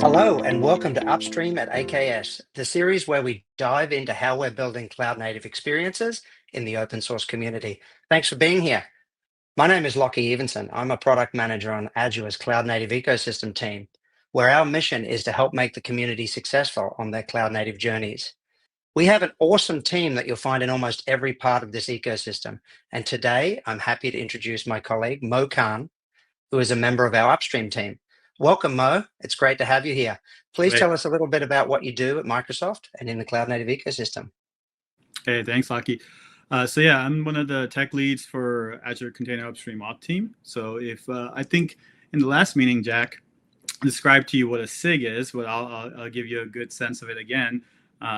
Hello and welcome to Upstream at AKS, the series where we dive into how we're building cloud native experiences in the open source community. Thanks for being here. My name is Lachie Evenson. I'm a product manager on Azure's cloud native ecosystem team, where our mission is to help make the community successful on their cloud native journeys. We have an awesome team that you'll find in almost every part of this ecosystem. And today I'm happy to introduce my colleague, Mo Khan, who is a member of our Upstream team. Welcome, Mo. It's great to have you here. Please Great. tell us a little bit about what you do at Microsoft and in the cloud native ecosystem. Hey, thanks, Lachie. So yeah, I'm one of the tech leads for Azure Container Upstream Auth team. So if I think in the last meeting, Jack described to you what a SIG is, but I'll give you a good sense of it again.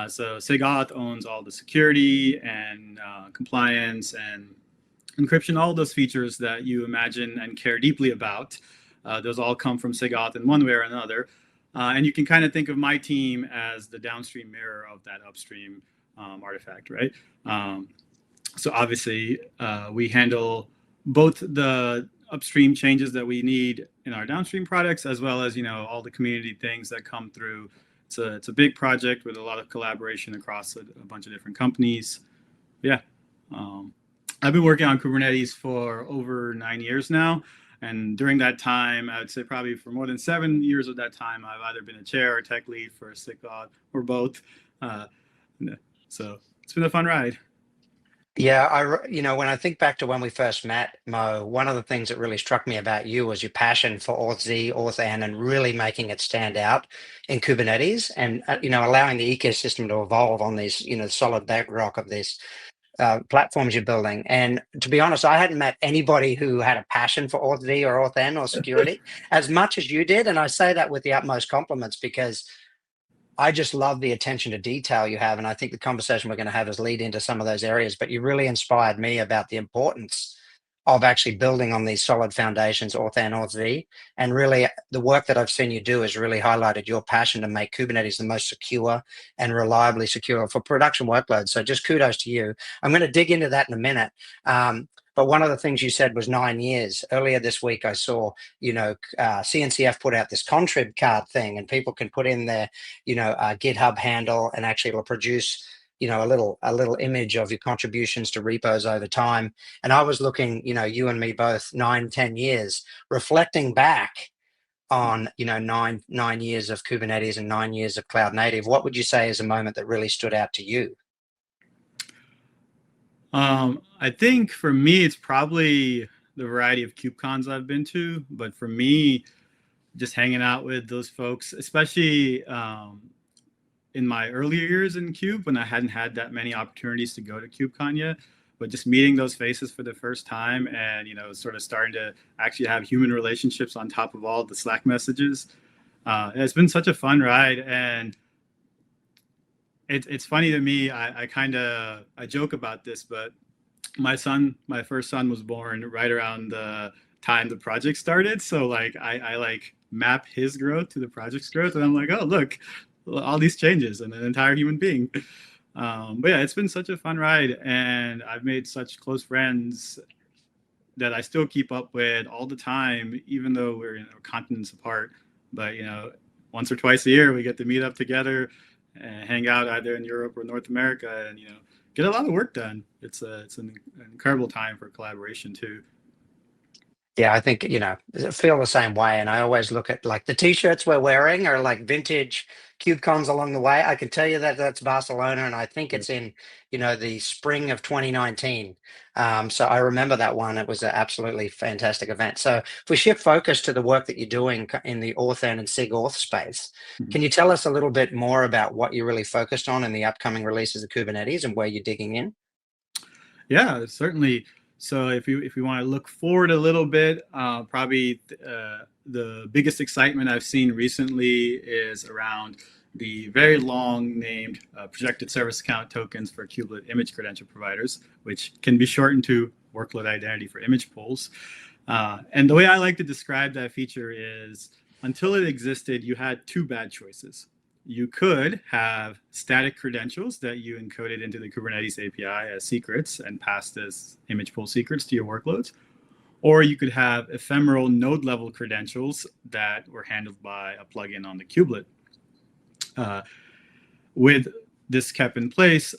So SIG Auth owns all the security and compliance and encryption, all those features that you imagine and care deeply about. Those all come from SIG Auth in one way or another. And you can kind of think of my team as the downstream mirror of that upstream artifact, right? So obviously, we handle both the upstream changes that we need in our downstream products, as well as all the community things that come through. It's a big project with a lot of collaboration across a bunch of different companies. Yeah, I've been working on Kubernetes for over 9 years now. And during that time, I would say probably for more than 7 years of that time, I've either been a chair or tech lead for SIG Auth or both. So it's been a fun ride. Yeah, when I think back to when we first met, Mo, one of the things that really struck me about you was your passion for Auth-Z, Auth-N, and really making it stand out in Kubernetes and, allowing the ecosystem to evolve on these, solid bedrock of this platforms you're building. And to be honest, I hadn't met anybody who had a passion for Auth-Z or Auth-N or security as much as you did. And I say that with the utmost compliments because I just love the attention to detail you have. And I think the conversation we're going to have is lead into some of those areas. But you really inspired me about the importance of actually building on these solid foundations, Auth-N, Auth-Z. And really, the work that I've seen you do has really highlighted your passion to make Kubernetes the most secure and reliably secure for production workloads. So just kudos to you. I'm going to dig into that in a minute. But one of the things you said was 9 years. Earlier this week, I saw, CNCF put out this contrib card thing, and people can put in their, GitHub handle, and actually it'll produce, a little image of your contributions to repos over time. And I was looking, you and me both, 9, 10 years, reflecting back on, nine years of Kubernetes and 9 years of cloud native. What would you say is a moment that really stood out to you? I think for me, it's probably the variety of KubeCons I've been to. But for me, just hanging out with those folks, especially in my earlier years in Cube, when I hadn't had that many opportunities to go to KubeCon yet, but just meeting those faces for the first time and, sort of starting to actually have human relationships on top of all the Slack messages. It's been such a fun ride. And it's funny to me. I joke about this, but my first son was born right around the time the project started. So like I map his growth to the project's growth, and I'm like, oh look, all these changes and an entire human being. But yeah, it's been such a fun ride, and I've made such close friends that I still keep up with all the time, even though we're continents apart. But once or twice a year we get to meet up together and hang out either in Europe or North America, and get a lot of work done. It's an incredible time for collaboration too. Yeah, I think, feel the same way. And I always look at like the t-shirts we're wearing are like vintage KubeCons along the way. I can tell you that that's Barcelona, and I think it's in, the spring of 2019. So I remember that one. It was an absolutely fantastic event. So if we shift focus to the work that you're doing in the Auth-N and SIG Auth space, can you tell us a little bit more about what you're really focused on in the upcoming releases of Kubernetes and where you're digging in? Yeah, certainly. So if we want to look forward a little bit, probably the biggest excitement I've seen recently is around the very long named projected service account tokens for kubelet image credential providers, which can be shortened to workload identity for image pools. And the way I like to describe that feature is, until it existed, you had two bad choices. You could have static credentials that you encoded into the Kubernetes API as secrets and passed as image pool secrets to your workloads. or you could have ephemeral node level credentials that were handled by a plugin on the kubelet. With this kept in place,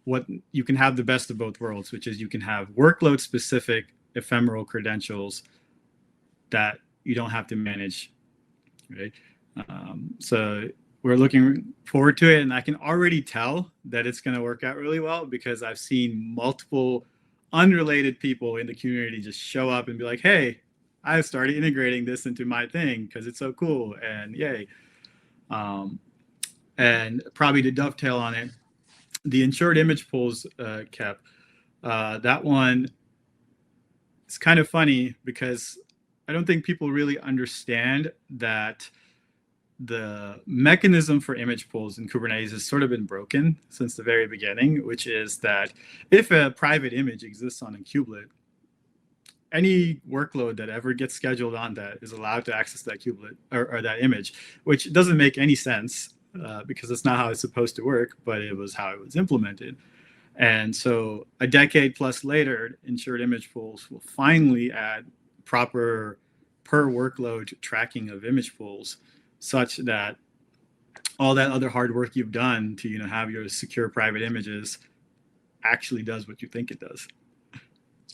what you can have the best of both worlds, which is you can have workload specific ephemeral credentials that you don't have to manage, right? So we're looking forward to it, and I can already tell that it's going to work out really well because I've seen multiple unrelated people in the community just show up and be like, hey, I started integrating this into my thing because it's so cool, and yay. And probably to dovetail on it, the insured image pools kept, that one, it's kind of funny because I don't think people really understand that the mechanism for image pools in Kubernetes has sort of been broken since the very beginning, which is that if a private image exists on a kubelet, any workload that ever gets scheduled on that is allowed to access that kubelet or that image, which doesn't make any sense because that's not how it's supposed to work, but it was how it was implemented. And so a decade plus later, insured image pools will finally add proper per workload tracking of image pools, such that all that other hard work you've done to have your secure private images actually does what you think it does.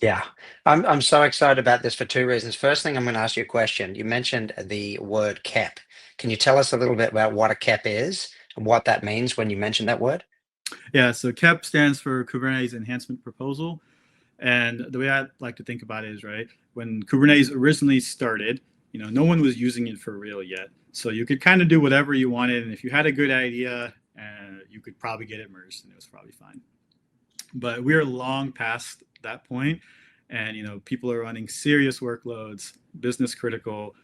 Yeah, I'm so excited about this for two reasons. First thing, I'm going to ask you a question. You mentioned the word KEP. Can you tell us a little bit about what a KEP is and what that means when you mentioned that word? Yeah, so KEP stands for Kubernetes Enhancement Proposal. And the way I like to think about it is, right, when Kubernetes originally started, no one was using it for real yet. So you could kind of do whatever you wanted. And if you had a good idea, you could probably get it merged and it was probably fine. But we're long past that point, and people are running serious workloads, business critical,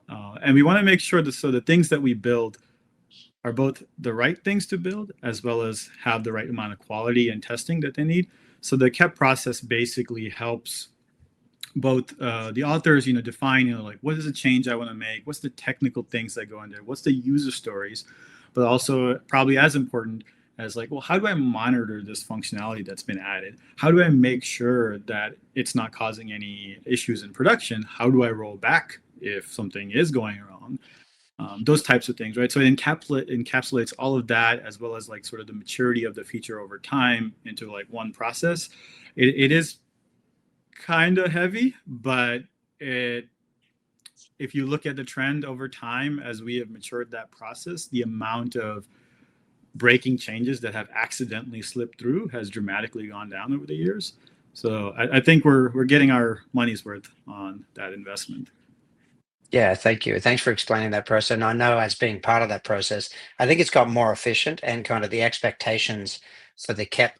and we want to make sure that so the things that we build are both the right things to build as well as have the right amount of quality and testing that they need. So the KEP process basically helps both the authors, define, like what is the change I want to make, what's the technical things that go in there, what's the user stories, but also probably as important as like, well, how do I monitor this functionality that's been added? How do I make sure that it's not causing any issues in production? How do I roll back if something is going wrong? Those types of things, right? So it encapsulates all of that as well as like sort of the maturity of the feature over time into like one process. It is kind of heavy, but if you look at the trend over time as we have matured that process, the amount of breaking changes that have accidentally slipped through has dramatically gone down over the years. So I think we're getting our money's worth on that investment. Yeah, thank you. Thanks for explaining that process. And I know as being part of that process, I think it's got more efficient and kind of the expectations for the KEP,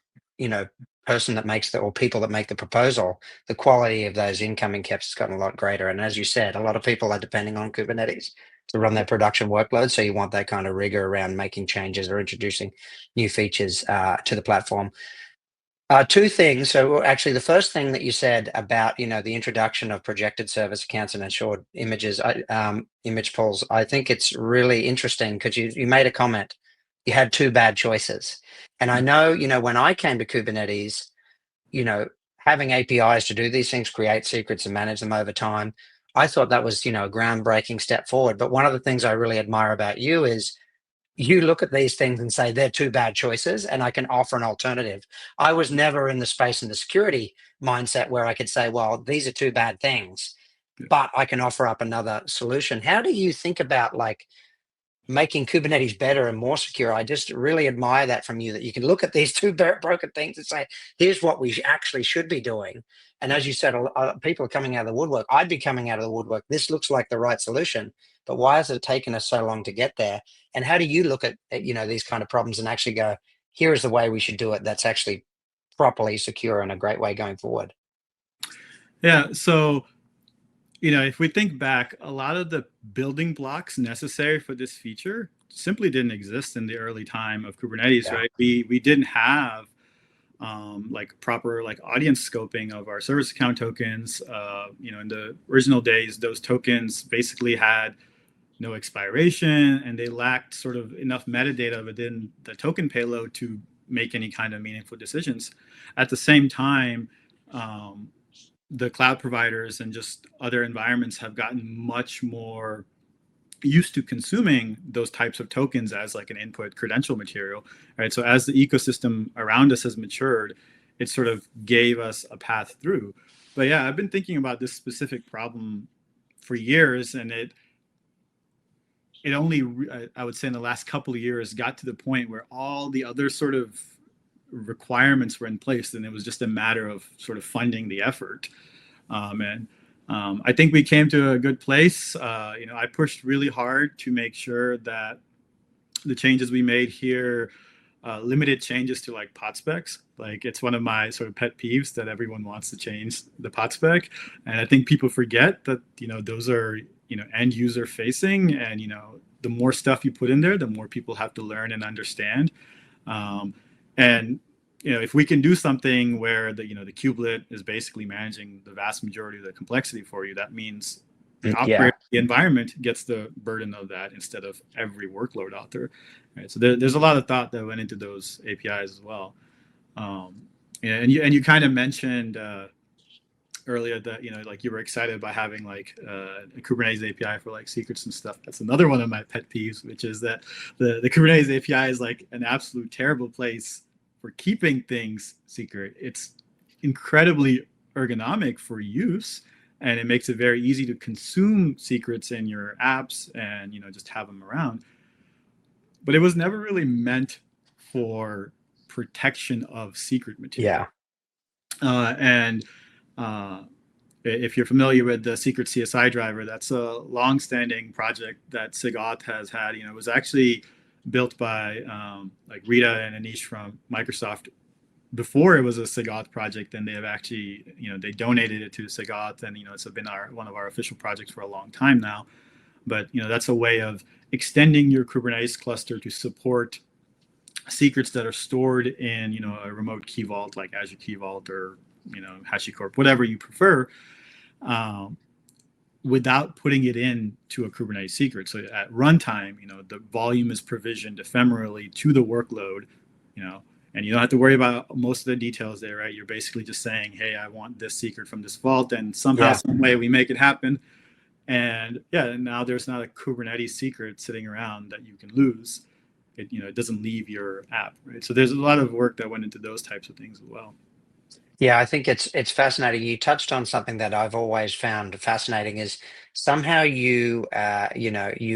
person that makes or people that make the proposal, the quality of those incoming KEPs has gotten a lot greater. And as you said, a lot of people are depending on Kubernetes to run their production workload. So you want that kind of rigor around making changes or introducing new features to the platform. Two things. So actually, the first thing that you said about the introduction of projected service accounts and ensured images, image pools, I think it's really interesting because you made a comment. You had two bad choices, and I know when I came to Kubernetes, having APIs to do these things, create secrets and manage them over time. I thought that was a groundbreaking step forward. But one of the things I really admire about you is you look at these things and say they're two bad choices and I can offer an alternative. I was never in the space and the security mindset where I could say, well, these are two bad things, but I can offer up another solution. How do you think about like making Kubernetes better and more secure? I just really admire that from you, that you can look at these two broken things and say, here's what we actually should be doing. And as you said, people are coming out of the woodwork. I'd be coming out of the woodwork. This looks like the right solution, but why has it taken us so long to get there? And how do you look at these kind of problems and actually go, here is the way we should do it that's actually properly secure and a great way going forward? Yeah, so if we think back, a lot of the building blocks necessary for this feature simply didn't exist in the early time of Kubernetes, Yeah. right? We didn't have like proper like audience scoping of our service account tokens. In the original days, those tokens basically had no expiration and they lacked sort of enough metadata within the token payload to make any kind of meaningful decisions. At the same time, the cloud providers and just other environments have gotten much more used to consuming those types of tokens as like an input credential material, right? So as the ecosystem around us has matured, it sort of gave us a path through. But yeah, I've been thinking about this specific problem for years, and it only, I would say, in the last couple of years got to the point where all the other sort of requirements were in place, and it was just a matter of sort of funding the effort. And I think we came to a good place. I pushed really hard to make sure that the changes we made here, limited changes to like pod specs. Like, it's one of my sort of pet peeves that everyone wants to change the pod spec. And I think people forget that, those are, end user facing, and, the more stuff you put in there, the more people have to learn and understand. And if we can do something where the kubelet is basically managing the vast majority of the complexity for you, that means the operator, the environment gets the burden of that instead of every workload author. Right? So there's a lot of thought that went into those APIs as well. And you kind of mentioned earlier that like you were excited by having like a Kubernetes API for like secrets and stuff. That's another one of my pet peeves, which is that the Kubernetes API is like an absolute terrible place for keeping things secret. It's incredibly ergonomic for use, and it makes it very easy to consume secrets in your apps and just have them around. But it was never really meant for protection of secret material. And if you're familiar with the secret CSI driver, that's a long-standing project that SIG Auth has had. It was actually built by like Rita and Anish from Microsoft before it was a SIG Auth project, and they have actually, they donated it to SIG Auth, and it's been one of our official projects for a long time now. But that's a way of extending your Kubernetes cluster to support secrets that are stored in a remote key vault like Azure Key Vault or HashiCorp, whatever you prefer, without putting it into a Kubernetes secret. So at runtime, the volume is provisioned ephemerally to the workload, and you don't have to worry about most of the details there, right? You're basically just saying, hey, I want this secret from this vault, and somehow, some way we make it happen. And now there's not a Kubernetes secret sitting around that you can lose. It doesn't leave your app, right? So there's a lot of work that went into those types of things as well. Yeah, I think it's fascinating. You touched on something that I've always found fascinating is somehow you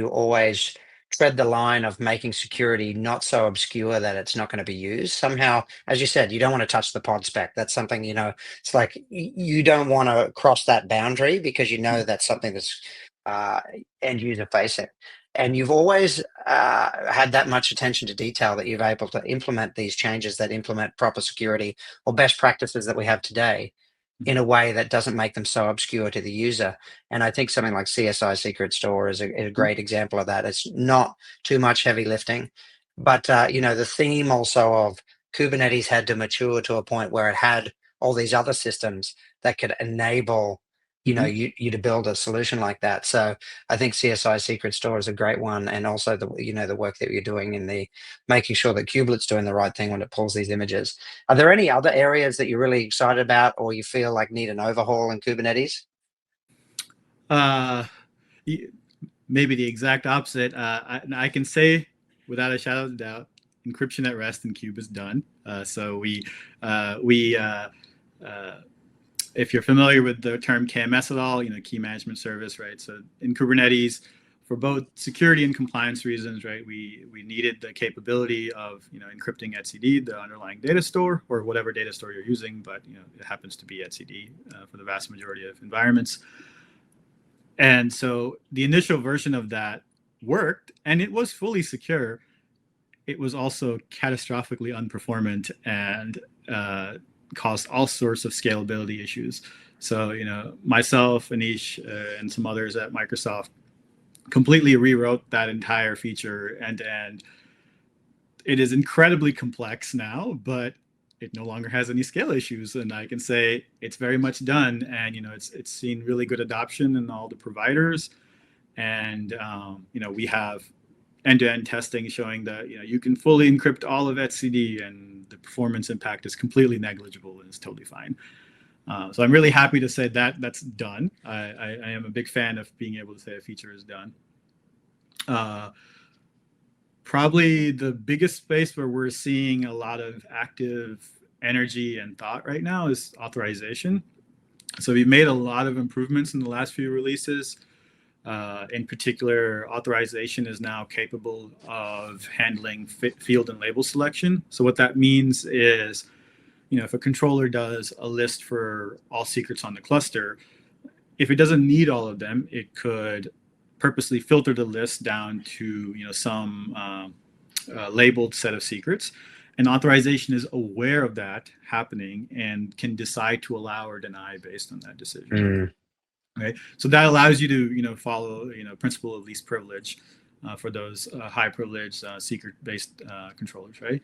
always tread the line of making security not so obscure that it's not going to be used. Somehow, as you said, you don't want to touch the pod spec. That's something, it's like you don't want to cross that boundary because that's something that's end user facing. And you've always had that much attention to detail that you've able to implement these changes that implement proper security or best practices that we have today in a way that doesn't make them so obscure to the user. And I think something like CSI Secret Store is a great example of that. It's not too much heavy lifting, but the theme also of Kubernetes had to mature to a point where it had all these other systems that could enable you to build a solution like that. So I think CSI Secret Store is a great one, and also the work that you're doing in the making sure that Kubelet's doing the right thing when it pulls these images. Are there any other areas that you're really excited about, or you feel like need an overhaul in Kubernetes? Maybe the exact opposite. I can say without a shadow of a doubt, encryption at rest in Kube is done. So if you're familiar with the term KMS at all, key management service, right? So in Kubernetes, for both security and compliance reasons, right, we needed the capability of encrypting etcd, the underlying data store, or whatever data store you're using, but it happens to be etcd for the vast majority of environments. And so the initial version of that worked, and it was fully secure. It was also catastrophically unperformant and caused all sorts of scalability issues. So, myself, Anish, and some others at Microsoft completely rewrote that entire feature end to end. It is incredibly complex now, but it no longer has any scale issues. And I can say it's very much done. And, it's seen really good adoption in all the providers. And, we have end-to-end testing showing that you can fully encrypt all of etcd and the performance impact is completely negligible and it's totally fine. So I'm really happy to say that that's done. I am a big fan of being able to say a feature is done. Probably the biggest space where we're seeing a lot of active energy and thought right now is authorization. So we've made a lot of improvements in the last few releases. In particular, authorization is now capable of handling field and label selection. So what that means is, if a controller does a list for all secrets on the cluster, if it doesn't need all of them, it could purposely filter the list down to some labeled set of secrets. And authorization is aware of that happening and can decide to allow or deny based on that decision. Right. So that allows you to follow principle of least privilege for those high privilege secret based controllers. Right.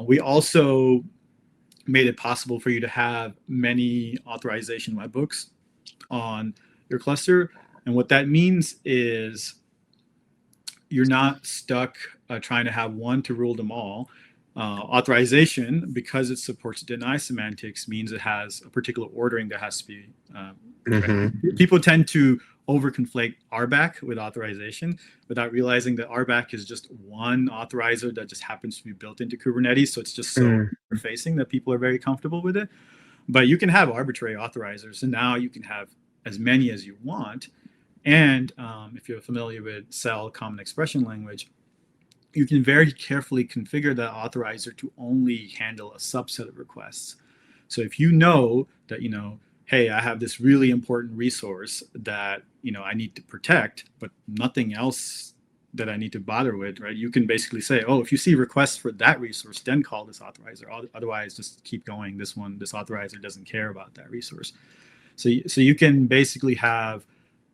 We also made it possible for you to have many authorization webhooks on your cluster. And what that means is you're not stuck trying to have one to rule them all. Authorization, because it supports deny semantics, means it has a particular ordering that has to be. People tend to overconflate RBAC with authorization without realizing that RBAC is just one authorizer that just happens to be built into Kubernetes. So it's just so interfacing that people are very comfortable with it. But you can have arbitrary authorizers, and now you can have as many as you want. And if you're familiar with CEL, Common Expression Language, you can very carefully configure that authorizer to only handle a subset of requests. So if you know that, hey, I have this really important resource that, I need to protect, but nothing else that I need to bother with, right? You can basically say, oh, if you see requests for that resource, then call this authorizer. Otherwise, just keep going. This authorizer doesn't care about that resource. So you can basically have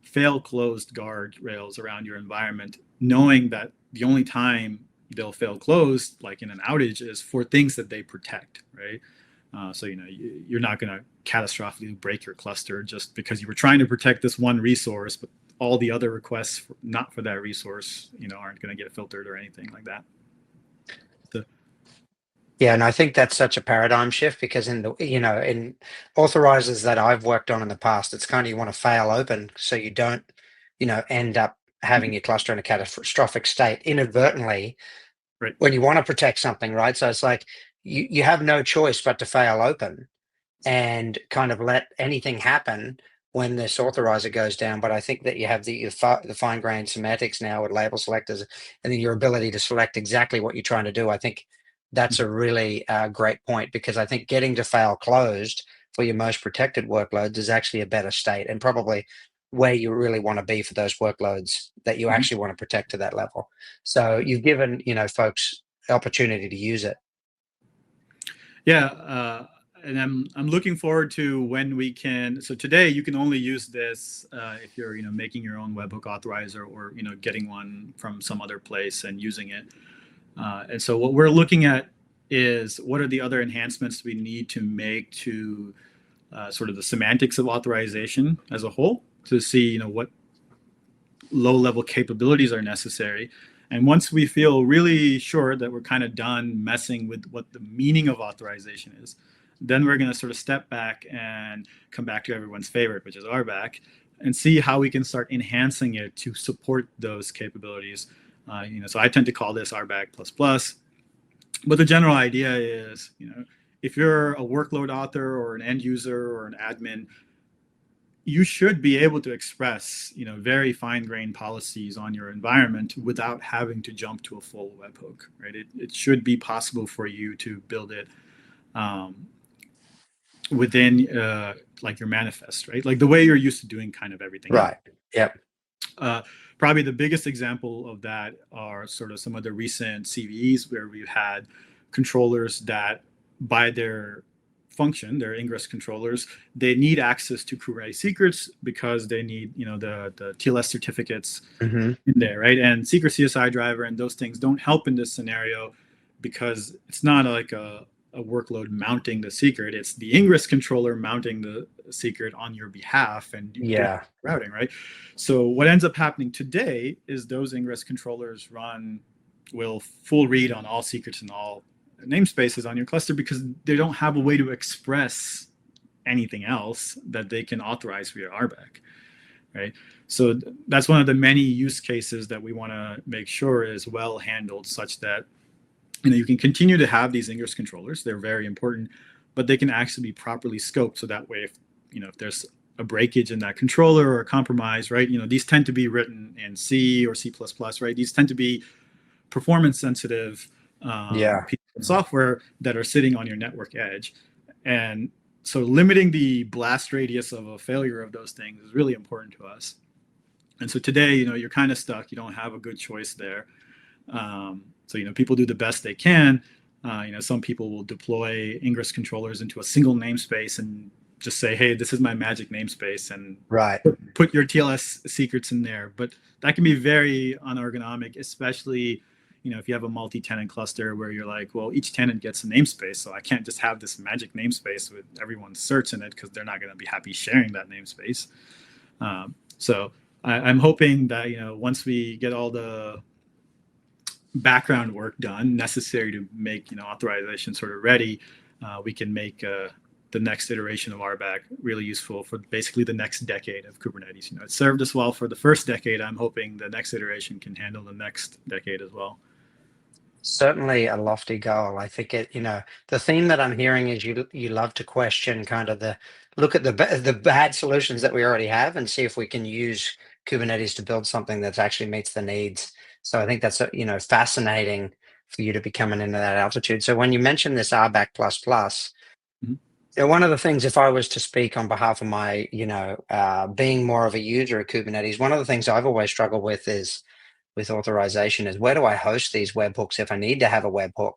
fail closed guardrails around your environment, knowing that the only time they'll fail closed, like in an outage, is for things that they protect, right? So you're not going to catastrophically break your cluster just because you were trying to protect this one resource, but all the other requests not for that resource, aren't going to get filtered or anything like that. Yeah, and I think that's such a paradigm shift because in authorizers that I've worked on in the past, it's kind of you want to fail open so you don't, end up having your cluster in a catastrophic state inadvertently right. when you want to protect something, right? So it's like you have no choice but to fail open and kind of let anything happen when this authorizer goes down. But I think that you have the fine-grained semantics now with label selectors, and then your ability to select exactly what you're trying to do. I think that's a really great point, because I think getting to fail closed for your most protected workloads is actually a better state, and probably where you really want to be for those workloads that you actually want to protect to that level. So you've given folks the opportunity to use it. Yeah, and I'm looking forward to when we can. So today you can only use this if you're making your own webhook authorizer or getting one from some other place and using it. And so what we're looking at is what are the other enhancements we need to make to sort of the semantics of authorization as a whole to see what low-level capabilities are necessary. And once we feel really sure that we're kind of done messing with what the meaning of authorization is, then we're going to sort of step back and come back to everyone's favorite, which is RBAC, and see how we can start enhancing it to support those capabilities. So I tend to call this RBAC++. But the general idea is, if you're a workload author or an end user or an admin, you should be able to express, very fine-grained policies on your environment without having to jump to a full webhook, right? It should be possible for you to build it within like your manifest, right? Like the way you're used to doing kind of everything. Right. Yep. Probably the biggest example of that are sort of some of the recent CVEs where we've had controllers that by their function, their ingress controllers, they need access to Kubernetes secrets because they need, the TLS certificates in there, right? And secret CSI driver and those things don't help in this scenario because it's not like a workload mounting the secret. It's the ingress controller mounting the secret on your behalf and routing, right? So what ends up happening today is those ingress controllers will full read on all secrets and all namespaces on your cluster because they don't have a way to express anything else that they can authorize via RBAC, right? So that's one of the many use cases that we want to make sure is well handled, such that you can continue to have these ingress controllers. They're very important, but they can actually be properly scoped. So that way, if there's a breakage in that controller or a compromise, right? These tend to be written in C or C++, right? These tend to be performance sensitive pieces of software that are sitting on your network edge. And so limiting the blast radius of a failure of those things is really important to us. And so today, you're kind of stuck. You don't have a good choice there. So people do the best they can. Some people will deploy ingress controllers into a single namespace and just say, hey, this is my magic namespace, and put your TLS secrets in there. But that can be very unergonomic, especially if you have a multi-tenant cluster where you're like, well, each tenant gets a namespace, so I can't just have this magic namespace with everyone's certs in it, because they're not going to be happy sharing that namespace. So I'm hoping that once we get all the background work done necessary to make authorization sort of ready, we can make the next iteration of RBAC really useful for basically the next decade of Kubernetes. It served us well for the first decade. I'm hoping the next iteration can handle the next decade as well. Certainly a lofty goal. I think the theme that I'm hearing is you love to question kind of look at the bad solutions that we already have and see if we can use Kubernetes to build something that actually meets the needs. So I think that's fascinating for you to be coming into that altitude. So when you mentioned this RBAC++, one of the things, if I was to speak on behalf of my, being more of a user of Kubernetes, one of the things I've always struggled with is with authorization is, where do I host these webhooks if I need to have a webhook?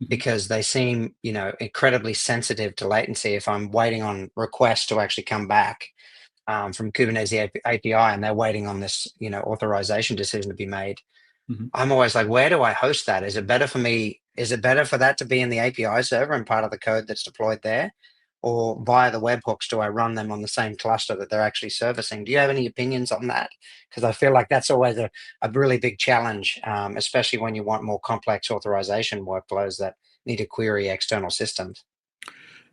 Because they seem, incredibly sensitive to latency. If I'm waiting on requests to actually come back from Kubernetes API, and they're waiting on this, authorization decision to be made, I'm always like, where do I host that? Is it better for me? Is it better for that to be in the API server and part of the code that's deployed there? Or via the webhooks, do I run them on the same cluster that they're actually servicing? Do you have any opinions on that? Because I feel like that's always a really big challenge, especially when you want more complex authorization workflows that need to query external systems.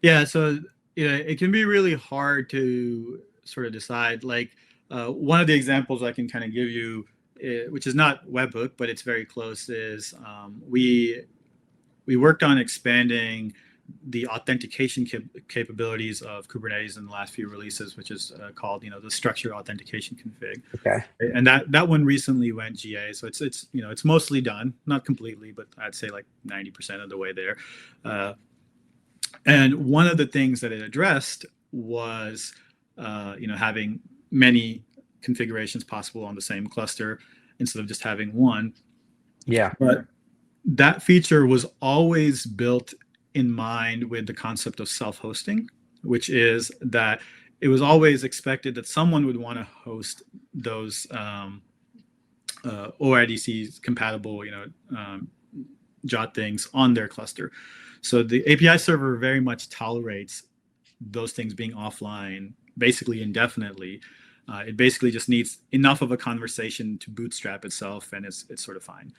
Yeah, so it can be really hard to sort of decide. Like one of the examples I can kind of give you, which is not webhook, but it's very close, is we worked on expanding the authentication capabilities of Kubernetes in the last few releases, which is called the structured authentication config. Okay. And that one recently went GA, so it's mostly done, not completely, but I'd say like 90% of the way there. And one of the things that it addressed was having many configurations possible on the same cluster instead of just having one. Yeah. But that feature was always built in mind with the concept of self-hosting, which is that it was always expected that someone would want to host those OIDC compatible, JOT things on their cluster. So the API server very much tolerates those things being offline, basically indefinitely. It basically just needs enough of a conversation to bootstrap itself, and it's sort of fine.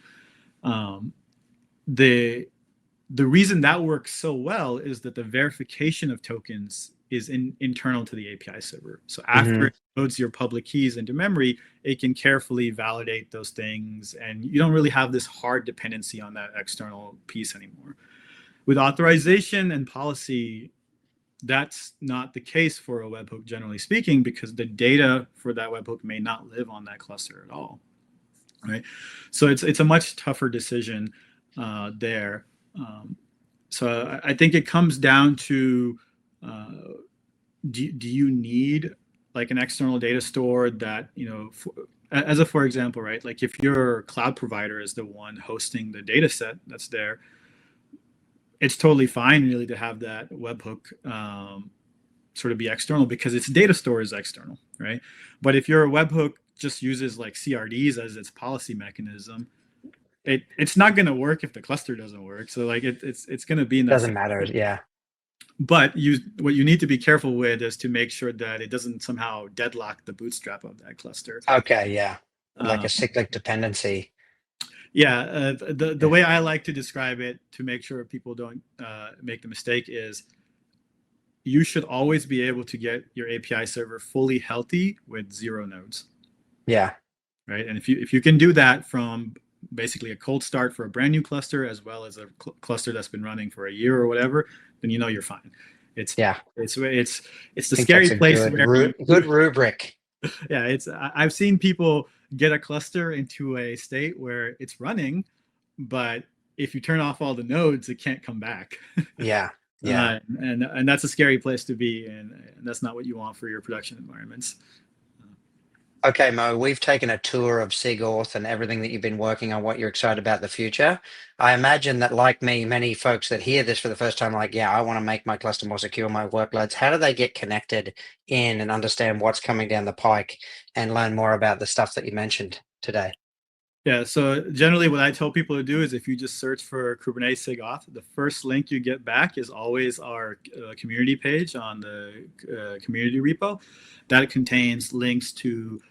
The reason that works so well is that the verification of tokens is internal to the API server. So after it loads your public keys into memory, it can carefully validate those things, and you don't really have this hard dependency on that external piece anymore. With authorization and policy, that's not the case for a webhook, generally speaking, because the data for that webhook may not live on that cluster at all, right? So it's a much tougher decision there. So I think it comes down to, do you need like an external data store that, for example, right? Like if your cloud provider is the one hosting the data set that's there, it's totally fine really to have that webhook sort of be external because its data store is external, right? But if your webhook just uses like CRDs as its policy mechanism, it's not going to work if the cluster doesn't work. So like it's going to be in that Doesn't matter. Yeah. But what you need to be careful with is to make sure that it doesn't somehow deadlock the bootstrap of that cluster. Okay. Yeah. Like a cyclic dependency. Yeah. The way I like to describe it to make sure people don't make the mistake is you should always be able to get your API server fully healthy with 0 nodes. Yeah. Right. And if you can do that from basically a cold start for a brand new cluster, as well as a cluster that's been running for a year or whatever, then you know you're fine. It's Yeah. it's the I think scary that's a place where good rubric. yeah, I've seen people get a cluster into a state where it's running, but if you turn off all the nodes, it can't come back. Yeah. Yeah. And that's a scary place to be, and that's not what you want for your production environments. Okay, Mo, we've taken a tour of SIG-Auth and everything that you've been working on, what you're excited about the future. I imagine that, like me, many folks that hear this for the first time, like, yeah, I want to make my cluster more secure, my workloads. How do they get connected in and understand what's coming down the pike and learn more about the stuff that you mentioned today? Yeah, so generally what I tell people to do is if you just search for Kubernetes SIG Auth, the first link you get back is always our community page on the community repo. That contains links to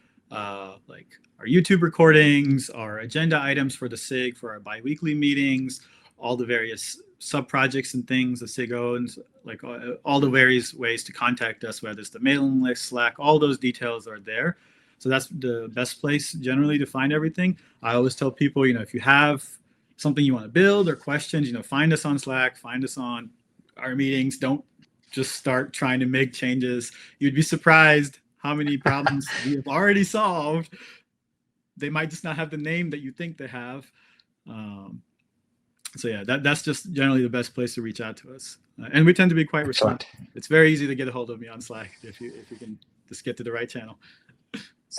like our YouTube recordings, our agenda items for the SIG, for our biweekly meetings, all the various sub-projects and things the SIG owns, like all the various ways to contact us, whether it's the mailing list, Slack, all those details are there. So that's the best place generally to find everything. I always tell people, if you have something you want to build or questions, find us on Slack, find us on our meetings. Don't just start trying to make changes. You'd be surprised how many problems we have already solved. They might just not have the name that you think they have. So yeah, that's just generally the best place to reach out to us. And we tend to be quite responsive. It's very easy to get a hold of me on Slack if you can just get to the right channel.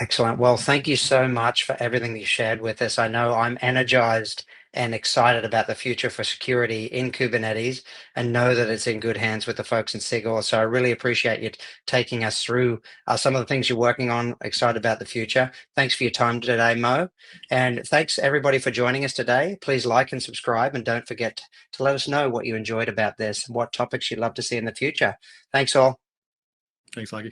Excellent. Well, thank you so much for everything that you shared with us. I know I'm energized and excited about the future for security in Kubernetes, and know that it's in good hands with the folks in SIG-Auth. So I really appreciate you taking us through some of the things you're working on. Excited about the future. Thanks for your time today, Mo. And thanks everybody for joining us today. Please like and subscribe, and don't forget to let us know what you enjoyed about this, what topics you'd love to see in the future. Thanks all. Thanks, Lachie.